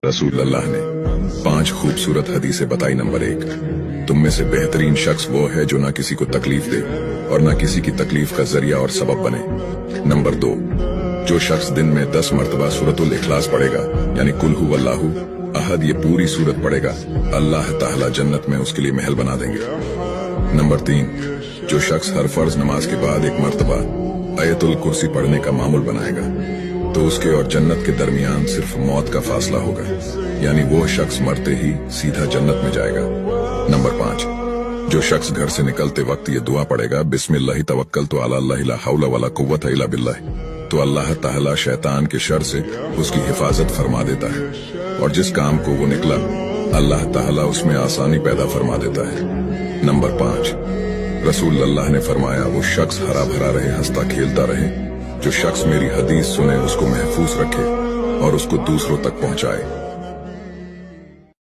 रसूल अल्लाह ने 5 खूबसूरत हदीसें बताई। नंबर 1, तुम में से बेहतरीन शख्स वो है जो ना किसी को तकलीफ दे और ना किसी की तकलीफ का जरिया और सबब बने। नंबर 2, जो शख्स दिन में 10 मरतबा सूरतुल इखलास पढ़ेगा यानी कुल हु अल्लाहु अहद, ये पूरी सूरत पढ़ेगा, अल्लाह ताला जन्नत में उसके लिए महल बना देंगे। नंबर 3, जो शख्स हर फर्ज नमाज के बाद 1 मरतबा आयतुल कुर्सी पढ़ने का मामूल बनाएगा तो उसके और जन्नत के दरमियान सिर्फ मौत का फासला होगा, यानी वो शख्स मरते ही सीधा जन्नत में जाएगा। नंबर 5, जो शख्स घर से निकलते वक्त ये दुआ पढ़ेगा, बिस्मिल्लाहि तवक्कलतु अला अल्लाह ला हौला वला कुव्वता इल्ला बिल्लाह, तो अल्लाह ताला शैतान के शर से उसकी हिफाजत फरमा देता है और जिस काम को वो निकला अल्लाह ताला उसमें आसानी पैदा फरमा देता है। नंबर 5, रसूल अल्लाह ने फरमाया, वो शख्स हरा भरा रहे, हंसता खेलता रहे, जो शख्स मेरी हदीस सुने उसको महफूज रखे और उसको दूसरों तक पहुंचाए।